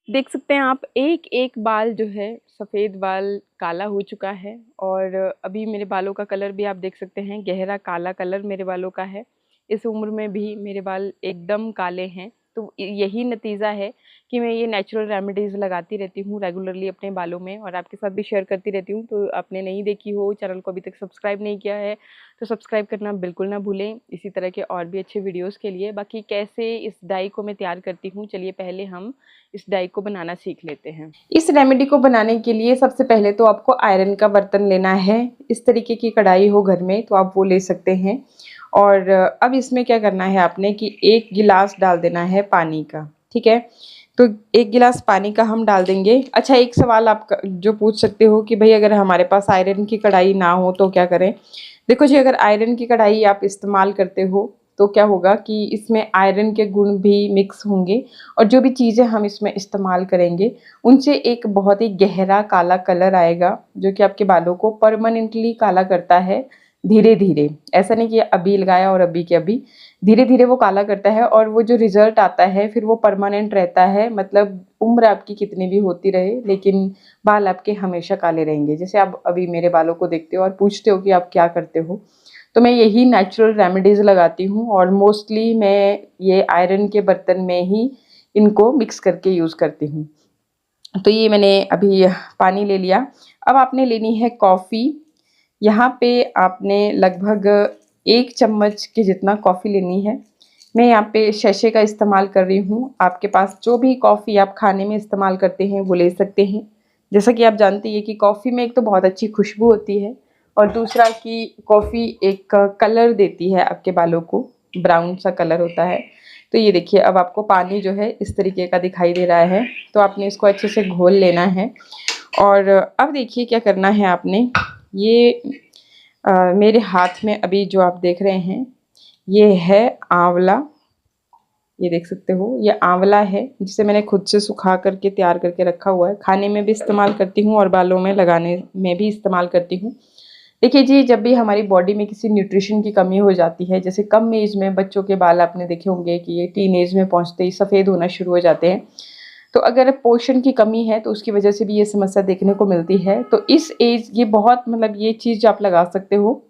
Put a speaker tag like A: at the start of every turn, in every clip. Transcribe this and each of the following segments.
A: देख सकते हैं आप एक एक बाल जो है सफ़ेद बाल काला हो चुका है और अभी मेरे बालों का कलर भी आप देख सकते हैं गहरा काला कलर मेरे बालों का है। इस उम्र में भी मेरे बाल एकदम काले हैं। तो यही नतीजा है कि मैं ये नेचुरल रेमेडीज़ लगाती रहती हूँ रेगुलरली अपने बालों में और आपके साथ भी शेयर करती रहती हूँ। तो आपने नहीं देखी हो, चैनल को अभी तक सब्सक्राइब नहीं किया है तो सब्सक्राइब करना बिल्कुल ना भूलें इसी तरह के और भी अच्छे वीडियोज़ के लिए। बाकी कैसे इस डाई को मैं तैयार करती हूँ, चलिए पहले हम इस डाई को बनाना सीख लेते हैं। इस रेमेडी को बनाने के लिए सबसे पहले तो आपको आयरन का बर्तन लेना है। इस तरीके की कढ़ाई हो घर में तो आप वो ले सकते हैं। और अब इसमें क्या करना है आपने कि 1 गिलास डाल देना है पानी का, ठीक है? तो 1 गिलास पानी का हम डाल देंगे। अच्छा, एक सवाल आप जो पूछ सकते हो कि भई अगर हमारे पास आयरन की कढ़ाई ना हो तो क्या करें? देखो जी, अगर आयरन की कढ़ाई आप इस्तेमाल करते हो तो क्या होगा कि इसमें आयरन के गुण भी मिक्स होंगे और जो भी चीज़ें हम इसमें इस्तेमाल करेंगे उनसे एक बहुत ही गहरा काला कलर आएगा जो कि आपके बालों को परमानेंटली काला करता है धीरे धीरे। ऐसा नहीं कि अभी लगाया और अभी के अभी, धीरे धीरे वो काला करता है और वो जो रिजल्ट आता है फिर वो परमानेंट रहता है। मतलब उम्र आपकी कितनी भी होती रहे लेकिन बाल आपके हमेशा काले रहेंगे। जैसे आप अभी मेरे बालों को देखते हो और पूछते हो कि आप क्या करते हो, तो मैं यही नेचुरल रेमेडीज़ लगाती हूँ और मोस्टली मैं ये आयरन के बर्तन में ही इनको मिक्स करके यूज़ करती हूँ। तो ये मैंने अभी पानी ले लिया। अब आपने लेनी है कॉफ़ी। यहाँ पे आपने लगभग 1 चम्मच के जितना कॉफ़ी लेनी है। मैं यहाँ पे सैशे का इस्तेमाल कर रही हूँ। आपके पास जो भी कॉफ़ी आप खाने में इस्तेमाल करते हैं वो ले सकते हैं। जैसा कि आप जानते हैं कि कॉफ़ी में एक तो बहुत अच्छी खुशबू होती है और दूसरा कि कॉफ़ी एक कलर देती है आपके बालों को, ब्राउन सा कलर होता है। तो ये देखिए, अब आपको पानी जो है इस तरीके का दिखाई दे रहा है, तो आपने इसको अच्छे से घोल लेना है। और अब देखिए क्या करना है आपने, ये मेरे हाथ में अभी जो आप देख रहे हैं ये है आंवला। ये देख सकते हो, ये आंवला है जिसे मैंने खुद से सुखा करके तैयार करके रखा हुआ है। खाने में भी इस्तेमाल करती हूँ और बालों में लगाने में भी इस्तेमाल करती हूँ। देखिए जी, जब भी हमारी बॉडी में किसी न्यूट्रिशन की कमी हो जाती है, जैसे कम एज में बच्चों के बाल आपने देखे होंगे कि ये टीन एज में पहुँचते ही सफ़ेद होना शुरू हो जाते हैं। तो अगर पोषण की कमी है तो उसकी वजह से भी ये समस्या देखने को मिलती है। तो इस एज ये बहुत मतलब ये चीज़ आप लगा सकते हो।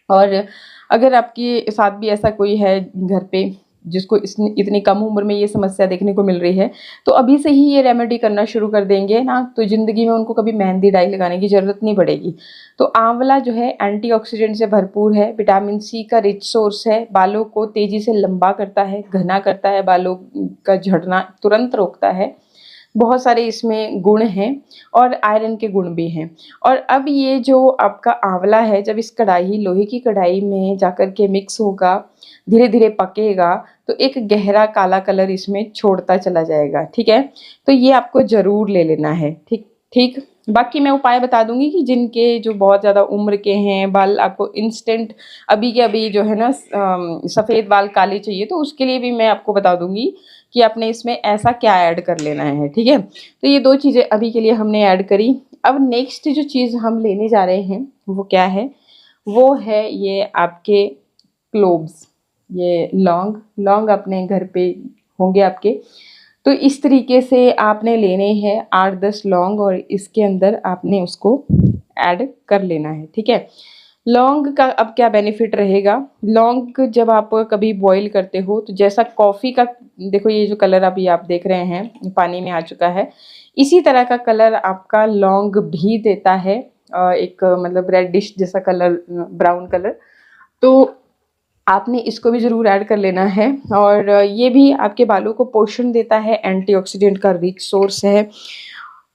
A: और अगर आपके साथ भी ऐसा कोई है घर पे जिसको इतनी कम उम्र में ये समस्या देखने को मिल रही है, तो अभी से ही ये रेमेडी करना शुरू कर देंगे ना तो ज़िंदगी में उनको कभी मेहंदी डाई लगाने की ज़रूरत नहीं पड़ेगी। तो आंवला जो है एंटीऑक्सीडेंट से भरपूर है, विटामिन सी का रिच सोर्स है, बालों को तेज़ी से लंबा करता है, घना करता है, बालों का झड़ना तुरंत रोकता है। बहुत सारे इसमें गुण हैं और आयरन के गुण भी हैं। और अब ये जो आपका आंवला है जब इस कढ़ाई, लोहे की कढ़ाई में जाकर के मिक्स होगा, धीरे-धीरे पकेगा, तो एक गहरा काला कलर इसमें छोड़ता चला जाएगा, ठीक है? तो ये आपको ज़रूर ले लेना है, ठीक ठीक। बाकी मैं उपाय बता दूँगी कि जिनके जो बहुत ज़्यादा उम्र के हैं, बाल आपको इंस्टेंट अभी के अभी जो है ना सफ़ेद बाल काले चाहिए, तो उसके लिए भी मैं आपको बता दूँगी कि आपने इसमें ऐसा क्या ऐड कर लेना है, ठीक है? तो ये 2 चीज़ें अभी के लिए हमने ऐड करी। अब नेक्स्ट जो चीज़ हम लेने जा रहे हैं वो क्या है? वो है ये आपके क्लोव्स, ये लौंग। लौंग अपने घर पे होंगे आपके। तो इस तरीके से आपने लेने हैं 8-10 लौंग और इसके अंदर आपने उसको ऐड कर लेना है, ठीक है? लौंग का अब क्या बेनिफिट रहेगा, लौंग जब आप कभी बॉईल करते हो तो जैसा कॉफ़ी का, देखो ये जो कलर अभी आप देख रहे हैं पानी में आ चुका है, इसी तरह का कलर आपका लौंग भी देता है। एक मतलब रेडिश जैसा कलर, ब्राउन कलर। तो आपने इसको भी ज़रूर ऐड कर लेना है और ये भी आपके बालों को पोषण देता है, एंटीऑक्सीडेंट का रिच सोर्स है।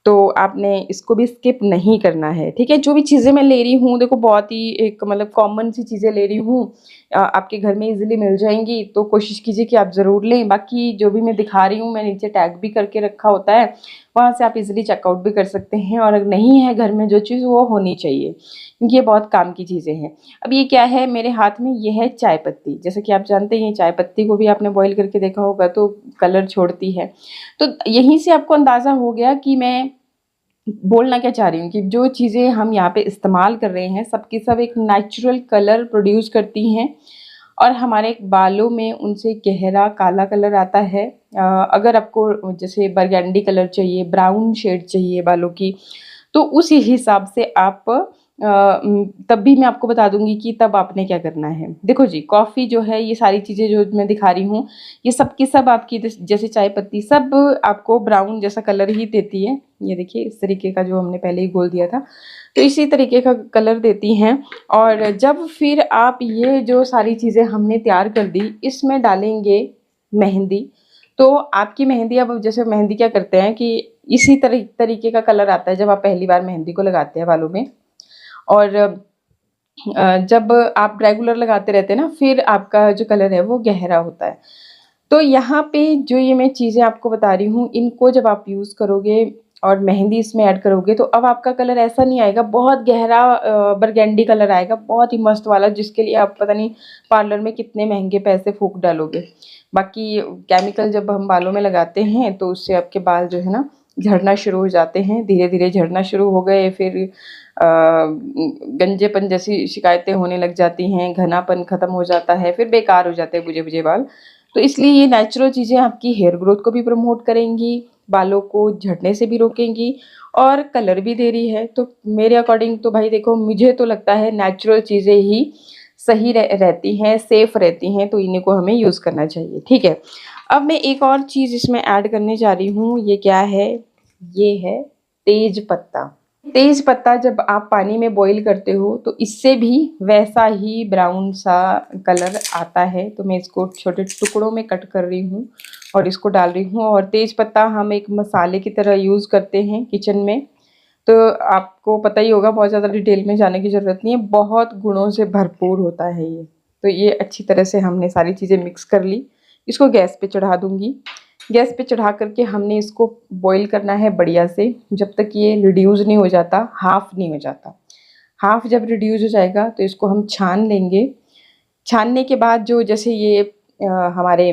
A: तो आपने इसको भी स्किप नहीं करना है, ठीक है? जो भी चीज़ें मैं ले रही हूँ देखो बहुत ही एक मतलब कॉमन सी चीज़ें ले रही हूँ, आपके घर में इजीली मिल जाएंगी तो कोशिश कीजिए कि आप ज़रूर लें। बाकी जो भी मैं दिखा रही हूँ मैं नीचे टैग भी करके रखा होता है, वहाँ से आप इजीली चेकआउट भी कर सकते हैं। और अगर नहीं है घर में जो चीज़ वो होनी चाहिए क्योंकि ये बहुत काम की चीज़ें हैं। अब ये क्या है मेरे हाथ में, ये है चाय पत्ती। जैसे कि आप जानते हैं चाय पत्ती को भी आपने बॉईल करके देखा होगा तो कलर छोड़ती है। तो यहीं से आपको अंदाज़ा हो गया कि मैं बोलना क्या चाह रही हूँ कि जो चीज़ें हम यहाँ पे इस्तेमाल कर रहे हैं सब की सब एक नेचुरल कलर प्रोड्यूस करती हैं और हमारे बालों में उनसे गहरा काला कलर आता है। अगर आपको जैसे बरगंडी कलर चाहिए, ब्राउन शेड चाहिए बालों की, तो उसी हिसाब से आप तब भी मैं आपको बता दूंगी कि तब आपने क्या करना है। देखो जी, कॉफ़ी जो है, ये सारी चीज़ें जो मैं दिखा रही हूँ, ये सब की सब आपकी जैसे चाय पत्ती सब आपको ब्राउन जैसा कलर ही देती है। ये देखिए इस तरीके का जो हमने पहले ही घोल दिया था, तो इसी तरीके का कलर देती हैं। और जब फिर आप ये जो सारी चीज़ें हमने तैयार कर दी, इसमें डालेंगे मेहंदी। तो आपकी मेहंदी, अब जैसे मेहंदी क्या करते हैं कि इसी तरीके का कलर आता है जब आप पहली बार मेहंदी को लगाते हैं बालों में। और जब आप रेगुलर लगाते रहते हैं ना, फिर आपका जो कलर है वो गहरा होता है। तो यहाँ पे जो ये मैं चीज़ें आपको बता रही हूँ, इनको जब आप यूज़ करोगे और मेहंदी इसमें ऐड करोगे, तो अब आपका कलर ऐसा नहीं आएगा बहुत गहरा बरगंडी कलर आएगा, बहुत ही मस्त वाला, जिसके लिए आप पता नहीं पार्लर में कितने महंगे पैसे फूंक डालोगे। बाकी केमिकल जब हम बालों में लगाते हैं तो उससे आपके बाल जो है ना झड़ना शुरू हो जाते हैं, धीरे धीरे झड़ना शुरू हो गए, फिर गंजेपन जैसी शिकायतें होने लग जाती हैं, घनापन ख़त्म हो जाता है, फिर बेकार हो जाते हैं बुझे बुझे बाल। तो इसलिए ये नेचुरल चीज़ें आपकी हेयर ग्रोथ को भी प्रमोट करेंगी, बालों को झड़ने से भी रोकेंगी और कलर भी दे रही है। तो मेरे अकॉर्डिंग तो भाई देखो, मुझे तो लगता है नेचुरल चीज़ें ही सही रहती हैं, सेफ़ रहती हैं, तो इन्हीं को हमें यूज़ करना चाहिए। ठीक है, अब मैं एक और चीज़ इसमें ऐड करने जा रही हूँ। ये क्या है? ये है तेज पत्ता। तेज पत्ता जब आप पानी में बॉईल करते हो तो इससे भी वैसा ही ब्राउन सा कलर आता है। तो मैं इसको छोटे टुकड़ों में कट कर रही हूँ और इसको डाल रही हूँ। और तेज पत्ता हम एक मसाले की तरह यूज़ करते हैं किचन में, तो आपको पता ही होगा, बहुत ज़्यादा डिटेल में जाने की ज़रूरत नहीं है, बहुत गुणों से भरपूर होता है ये। तो ये अच्छी तरह से हमने सारी चीज़ें मिक्स कर ली। इसको गैस पे चढ़ा दूँगी। गैस पे चढ़ा करके हमने इसको बॉईल करना है बढ़िया से, जब तक ये रिड्यूस नहीं हो जाता, हाफ़ नहीं हो जाता। हाफ़ जब रिड्यूस हो जाएगा तो इसको हम छान लेंगे। छानने के बाद जो जैसे ये हमारे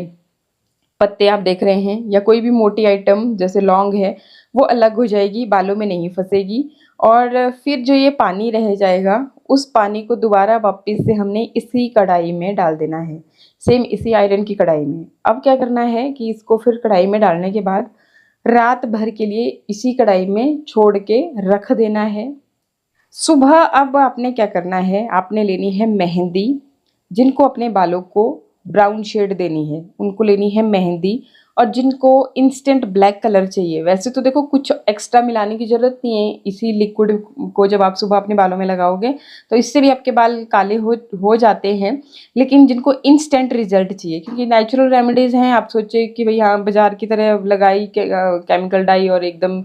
A: पत्ते आप देख रहे हैं, या कोई भी मोटी आइटम जैसे लौंग है, वो अलग हो जाएगी, बालों में नहीं फंसेगी। और फिर जो ये पानी रह जाएगा, उस पानी को दोबारा वापस से हमने इसी कढ़ाई में डाल देना है, सेम इसी आयरन की कढ़ाई में। अब क्या करना है कि इसको फिर कढ़ाई में डालने के बाद रात भर के लिए इसी कढ़ाई में छोड़ के रख देना है। सुबह अब आपने क्या करना है, आपने लेनी है मेहंदी। जिनको अपने बालों को ब्राउन शेड देनी है उनको लेनी है मेहंदी। और जिनको इंस्टेंट ब्लैक कलर चाहिए, वैसे तो देखो कुछ एक्स्ट्रा मिलाने की ज़रूरत नहीं है, इसी लिक्विड को जब आप सुबह अपने बालों में लगाओगे तो इससे भी आपके बाल काले हो जाते हैं। लेकिन जिनको इंस्टेंट रिजल्ट चाहिए, क्योंकि नेचुरल रेमेडीज़ हैं, आप सोचे कि भाई हाँ बाज़ार की तरह लगाई केमिकल डाई और एकदम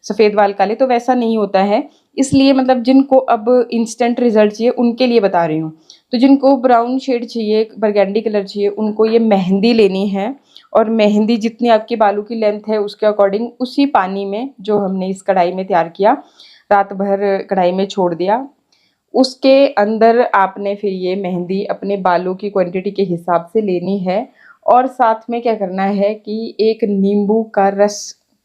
A: सफ़ेद बाल काले, तो वैसा नहीं होता है। इसलिए मतलब जिनको अब इंस्टेंट रिजल्ट चाहिए उनके लिए बता रही हूँ। तो जिनको ब्राउन शेड चाहिए, बरगंडी कलर चाहिए, उनको ये मेहंदी लेनी है। और मेहंदी जितनी आपके बालों की लेंथ है उसके अकॉर्डिंग उसी पानी में जो हमने इस कढ़ाई में तैयार किया, रात भर कढ़ाई में छोड़ दिया, उसके अंदर आपने फिर ये मेहंदी अपने बालों की क्वांटिटी के हिसाब से लेनी है। और साथ में क्या करना है कि एक नींबू का रस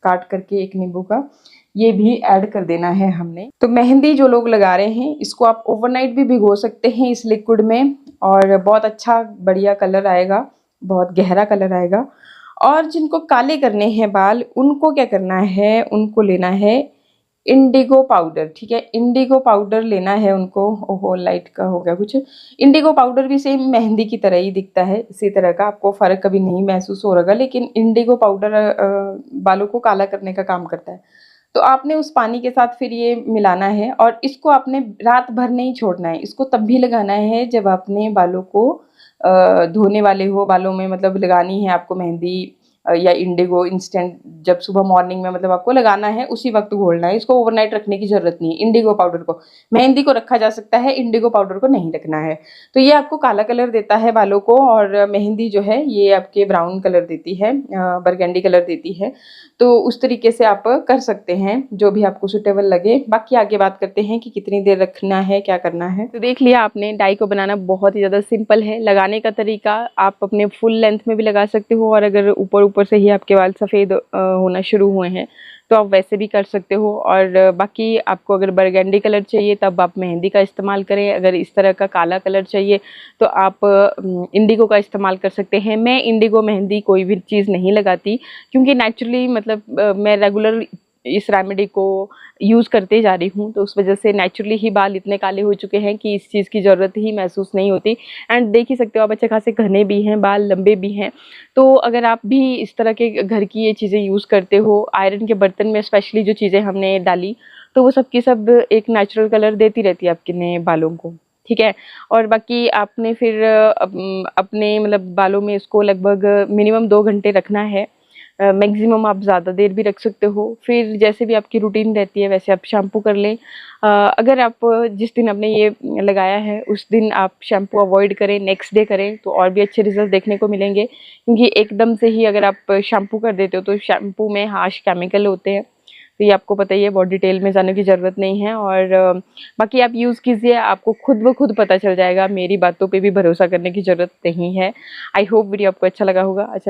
A: काट करके, एक नींबू का, ये भी ऐड कर देना है हमने। तो मेहंदी जो लोग लगा रहे हैं, इसको आप ओवरनाइट भी भिगो सकते हैं इस लिक्विड में, और बहुत अच्छा बढ़िया कलर आएगा, बहुत गहरा कलर आएगा। और जिनको काले करने हैं बाल, उनको क्या करना है, उनको लेना है इंडिगो पाउडर। ठीक है, इंडिगो पाउडर लेना है उनको। ओहो, लाइट का हो गया कुछ। इंडिगो पाउडर भी सेम मेहंदी की तरह ही दिखता है, इसी तरह का, आपको फ़र्क कभी नहीं महसूस हो रहा, लेकिन इंडिगो पाउडर बालों को काला करने का काम करता है। तो आपने उस पानी के साथ फिर ये मिलाना है, और इसको आपने रात भर नहीं छोड़ना है, इसको तब भी लगाना है जब आपने बालों को धोने वाले हो, बालों में मतलब लगानी है आपको मेहंदी या इंडिगो इंस्टेंट, जब सुबह मॉर्निंग में मतलब आपको लगाना है उसी वक्त घोलना है। इसको ओवरनाइट रखने की ज़रूरत नहीं है। इंडिगो पाउडर को, मेहंदी को रखा जा सकता है, इंडिगो पाउडर को नहीं रखना है। तो ये आपको काला कलर देता है बालों को, और मेहंदी जो है ये आपके ब्राउन कलर देती है, बरगंडी कलर देती है। तो उस तरीके से आप कर सकते हैं, जो भी आपको सूटेबल लगे। बाकी आगे बात करते हैं कि कितनी देर रखना है, क्या करना है। तो देख लिया आपने, डाई को बनाना बहुत ही ज़्यादा सिंपल है। लगाने का तरीका आप अपने फुल लेंथ में भी लगा सकते हो, और अगर ऊपर ऊपर से ही आपके बाल सफ़ेद होना शुरू हुए हैं तो आप वैसे भी कर सकते हो। और बाकी आपको अगर बरगंडी कलर चाहिए तब आप मेहंदी का इस्तेमाल करें। अगर इस तरह का काला कलर चाहिए तो आप इंडिगो का इस्तेमाल कर सकते हैं। मैं इंडिगो मेहंदी कोई भी चीज़ नहीं लगाती क्योंकि नेचुरली मतलब मैं रेगुलर इस रेमेडी को यूज़ करते जा रही हूँ, तो उस वजह से नेचुरली ही बाल इतने काले हो चुके हैं कि इस चीज़ की ज़रूरत ही महसूस नहीं होती। एंड देख ही सकते हो आप, अच्छे खासे घने भी हैं, बाल लंबे भी हैं। तो अगर आप भी इस तरह के घर की ये चीज़ें यूज़ करते हो, आयरन के बर्तन में स्पेशली जो चीज़ें हमने डाली, तो वो सब की सब एक नेचुरल कलर देती रहती है आपके नए बालों को, ठीक है। और बाकी आपने फिर अपने मतलब बालों में इसको लगभग मिनिमम 2 घंटे रखना है। मैक्सिमम आप ज़्यादा देर भी रख सकते हो। फिर जैसे भी आपकी रूटीन रहती है वैसे आप शैम्पू कर लें। अगर आप जिस दिन आपने ये लगाया है उस दिन आप शैम्पू अवॉइड करें, नेक्स्ट डे करें तो और भी अच्छे रिजल्ट देखने को मिलेंगे। क्योंकि एकदम से ही अगर आप शैम्पू कर देते हो तो शैम्पू में हार्श केमिकल होते हैं, तो ये आपको पता ही है, बहुत डिटेल में जाने की ज़रूरत नहीं है। और बाकी आप यूज़ कीजिए, आपको खुद ब खुद पता चल जाएगा, मेरी बातों पे भी भरोसा करने की ज़रूरत नहीं है। आई होप वीडियो आपको अच्छा लगा होगा। अच्छा